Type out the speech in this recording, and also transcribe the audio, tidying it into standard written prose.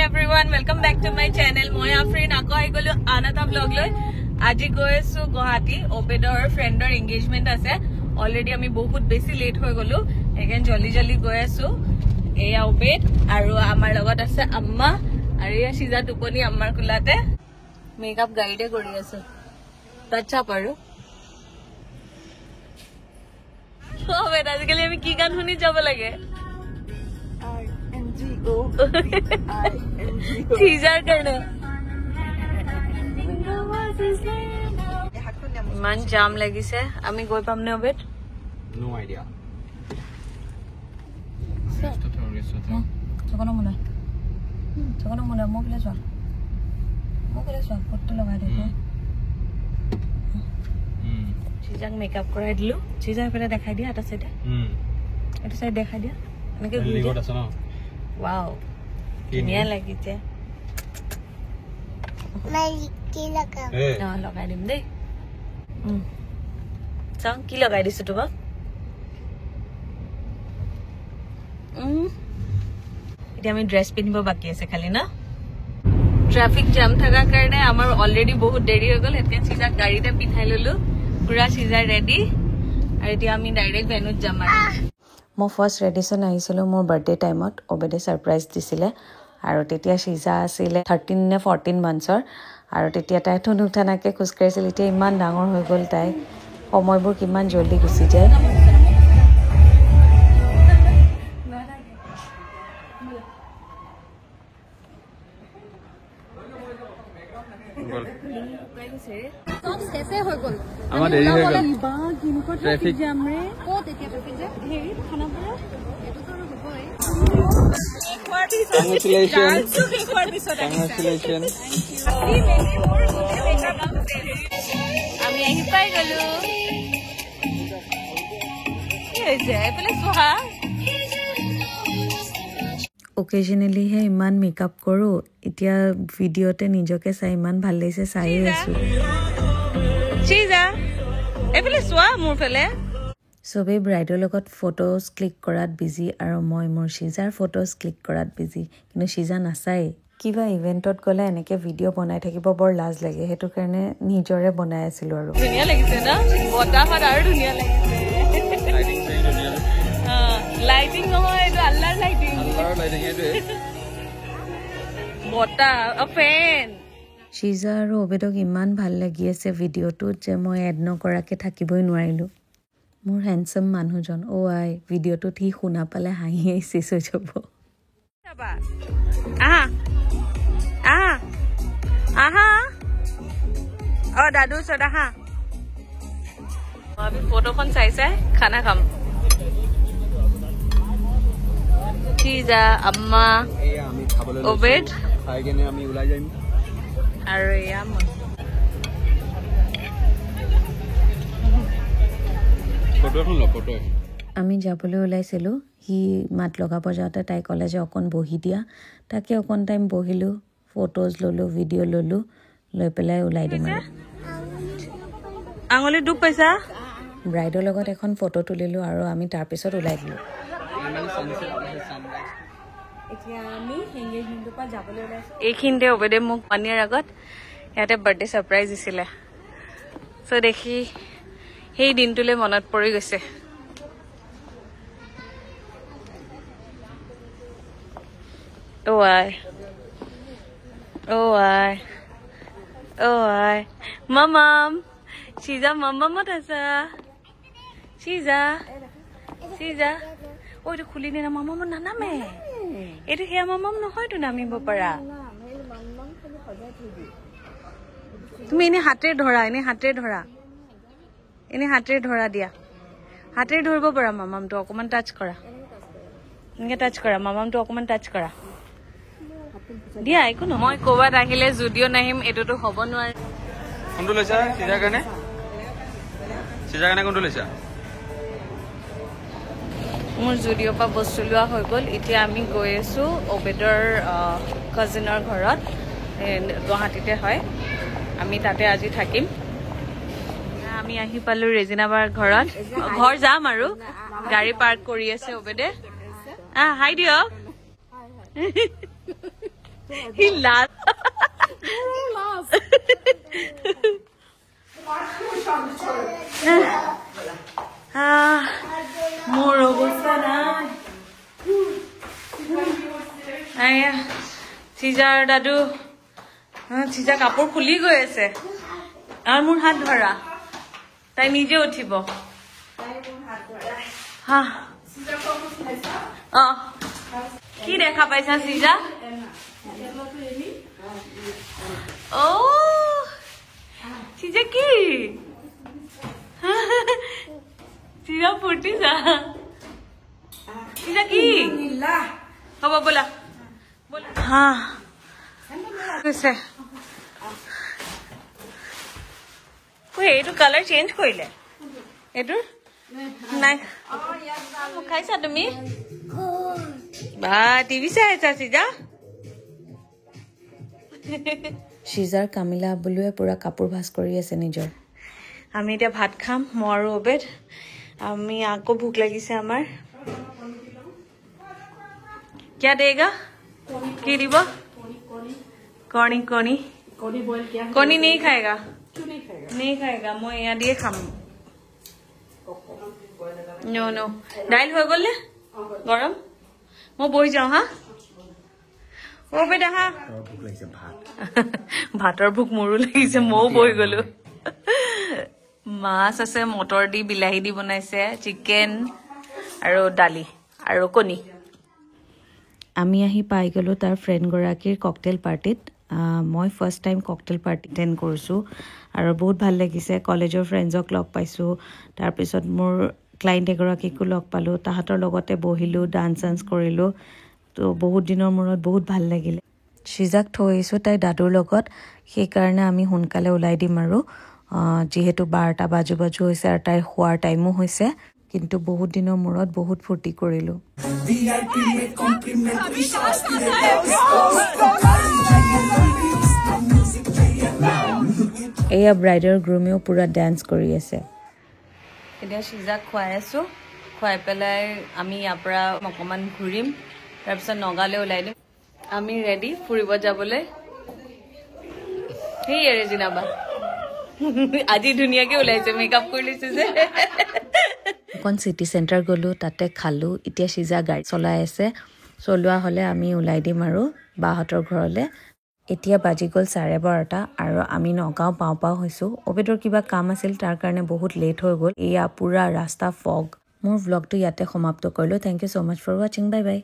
everyone, welcome back to my channel. Moi Afrin ako ai golu anata vlog loi. Aji goesu Guwahati Obedor friendor engagement ase. Already ami bahut besi late hoy golu. Again jolly goesu. Eya Obed aru amar logot ase amma aru ya Shiza tuponi ammar kulate makeup guide kori asu. Tacha paru. Obed ajikali ami ki gan huni jabo lage. Teaser करने मन जाम लगी से आमी गोई पामने ओबेट no idea चकोनो मुना मोगले स्वा photo लगा दे चीजाक makeup कराई दिलु चीजा पेला देखाई दिया এটা সাইড দেখাই দিয়া এনেকে গুলি গট আছে না वाओ किनिया লাগিছে मैं की लगा না লগাই দিম দেই চাও কি লগাই দিছ তোমাক এটা আমি ড্রেস পিনব বাকি আছে খালি না ট্রাফিক জ্যাম থাকা কারণে আমার অলরেডি বহুত দেরি হৈ গল এতিয়া চিজা গাড়ীতে পিঠাই ললো পুরা চিজা রেডি আর এতিয়া আমি ডাইরেক্ট ভেনুত যাম মই ফার্স্ট ৰেডিছন আহিছিল মোৰ বাৰ্থডে টাইমত ওবেডে সাৰপ্ৰাইজ দিছিলে আৰু তেতিয়া শিজা আছিল 13 নে 14 মান্থৰ আৰু তেতিয়া তাই ঠুনুঠানাকে খুস্কাইছিল এতিয়া ইমান ডাঙৰ হৈ গল তাই সময়বোৰ কিমান জলদি গুচি যায় कैसे हो गल আমাৰ দেৰি হয়ে গেল ট্ৰাফিক জ্যাম ৰে को देखिए ट्रैफिक जैम হেৰি খানা পৰা एटो तो होबई আমি আহি পাই গলো occasionally হে ইমান মেকআপ কৰো এতিয়া ভিডিওতে নিজকে চাই ইমান ভাল লাগিছে চাই আছো চিজা এফালে সোৱা মোৰ ফেলে সবে ব্ৰাইডৰ লগত ফটোজ ক্লিক কৰাত বিজি আৰু মই মোৰ শিজাৰ ফটোজ ক্লিক কৰাত বিজি কিন্তু শিজা নাচাই কিবা ইভেন্টত গলে এনেকে ভিডিও বনাই থাকিব বৰ লাজ লাগে হেতু কাৰণে নিজৰে বনাই আছিল আৰু ধুনিয়া লাগিছে না বতাহত আৰু ধুনিয়া লাগিছে লাইটিং চাই ধুনিয়া লাইটিং নহয় এটা আল্লাহৰ লাইটিং এইটো বতাহ অ ফেন শিজা আৰু ওবেদক ইমান ভাল লাগি আছে ভিডিওটোত যে মই এড নকৰাকে থাকিবই নোৱাৰিলো মোৰ হ্যান্ডসাম মানুহজন ও আই ভিডিওটো ঠিক শুনা পালে হাঁহি চেছ হৈ যাব আহা আহা আহা ও দাদু সদা হা আমি ফটোখন চাইছে খানা খাম চিজা আম্মা এই আমি খাবলৈ ওবেদ খাই কেনে আমি ওলাই যাম আৰু এয়া আমি যাবলৈ ওলাইছিলো হি মাত লগাব যাওঁতে তাই ক'লে যে অকণ বহি দিয়া তাকে অকণ টাইম বহিলো ফটোজ ললো ভিডিঅ' ললো লৈ পেলাই ওলাই দিম আৰু আঙুলি দুখ পাইছা ব্ৰাইডৰ লগত এখন ফটো তুলিলো আৰু আমি তাৰ পিছত ওলাই দিলো এতিয়া আমি এংগেজমেণ্টৰ পৰা যাবলৈ ওলাইছো এইখিনিতে ওবেদে মোক 1 year আগত ইয়াতে বাৰ্থডে সাৰপ্ৰাইজ দিছিলে সো দেখি সেই দিনটোলে মনত পৰি গৈছে ও আই মামাম চিজা মামামত আছা চিজা ও এইটো খুলি নে মামামত নানামে এইটো সেয়া মামাম নহয়তো নামিব পাৰা তুমি এনে হাতেৰে ধৰা এনে হাতেৰে ধৰা দিয়া হাতেৰে ধৰিব পাৰা মামামটো অকমান টাচ কৰা এনেকে টাচ কৰা মামামটো অকমান টাচ কৰা দিয়া একো নহয় মই ক'বাত আহিলে যদিও নাহিম এইটোতো হ'ব নোৱাৰে কোনটো লৈছা চিজাৰ কাৰণে কোনটো লৈছা মোৰ যদিও পৰা বস্তু লোৱা হৈ গ'ল এতিয়া আমি গৈ আছো ওবেদৰ কাজিনৰ ঘৰত গুৱাহাটীতে হয় আমি তাতে আজি থাকিম আমি আহি পালো ৰেজিনাবাৰ ঘৰত ঘৰ যাম আৰু গাড়ী পাৰ্ক কৰি আছে ওবেদে হাই দিয়ক He laughed. More অবস্থা নাই আয়া চিজাৰ দাদু চিজা কাপোৰ খুলি গৈ আছে আৰু মোৰ হাত ধৰা তাই নিজে উঠিব হা কি দেখা পাইছা চিজা ও চিজা কি চিজা ফুটিছা চিজা কি হ'ব বলা হা কৈছে এইটো কালাৰ চেঞ্জ কৰিলে এইটো নাই খাইছা তুমি বা টিভি চাই আছা চিজা চিজাৰ কামিলা আবুলুৱে পুৰা কাপোৰ ভাজ কৰি আছে নিজৰ আমি এতিয়া ভাত খাম মই আৰু অবেদ আমি আকৌ ভোক লাগিছে আমাৰ क्या देगा की দিব कणी कणी कणी नहीं खाएगा नहीं खाएगा मैं यहाँ दिए खाम नो नो दाइल हो गले गरम मैं बही जाऊँ हाँ ओ बेटा हाँ ভোক লাগিছে ভাত ভাতৰ ভোক মোৰো লাগিছে ময়ো বহি গলো মাছ আছে মটৰ দি বিলাহী দি বনাইছে চিকেন আৰু দালি আৰু কণী আমি আহি পাই গ'লো তাৰ ফ্ৰেণ্ডগৰাকীৰ ককটেল পাৰ্টিত মই first time cocktail party attend কৰিছোঁ আৰু বহুত ভাল লাগিছে কলেজৰ ফ্ৰেণ্ডছক লগ পাইছোঁ তাৰপিছত মোৰ ক্লাইণ্ট এগৰাকীকো লগ পালোঁ তাহাঁতৰ লগতে বহিলোঁ ডান্স চান্স কৰিলোঁ তো বহুত দিনৰ মূৰত বহুত ভাল লাগিলে চিজাক থৈ আহিছোঁ তাই দাদুৰ লগত সেইকাৰণে আমি সোনকালে ওলাই দিম আৰু যিহেতু 12টা বাজু হৈছে আৰু তাইৰ শোৱাৰ টাইমো হৈছে কিন্তু বহুত দিনৰ মূৰত বহুত ফূৰ্তি কৰিলোঁ এয়া ব্ৰাইডৰ গ্ৰুমেও পুৰা ডান্স কৰি আছে এতিয়া চিজাক খুৱাই আছোঁ খুৱাই পেলাই আমি ইয়াৰ পৰা অকণমান ঘূৰিম তাৰপিছত নগাঁৱলৈ ওলাই দিম আমি ৰেডি ফুৰিব যাবলৈ সেয়ে ৰেজিনাবা আজি ধুনীয়াকৈ ওলাইছে মেকআপ কৰি লৈছে যে এখন চিটি চেণ্টাৰ গ'লোঁ তাতে খালোঁ এতিয়া চিজা গাড়ী চলাই আছে চলোৱা হ'লে আমি ওলাই দিম আৰু বাহঁতৰ ঘৰলৈ এতিয়া বাজি গ'ল 12:30 আৰু আমি নগাঁও পাওঁ হৈছোঁ অবেদৰ কিবা কাম আছিল তাৰ কাৰণে বহুত লেট হৈ গ'ল এয়া পুৰা ৰাস্তা ফগ মোৰ ভ্লগটো ইয়াতে সমাপ্ত কৰিলোঁ thank you so' much for ৱাচিং বাই বাই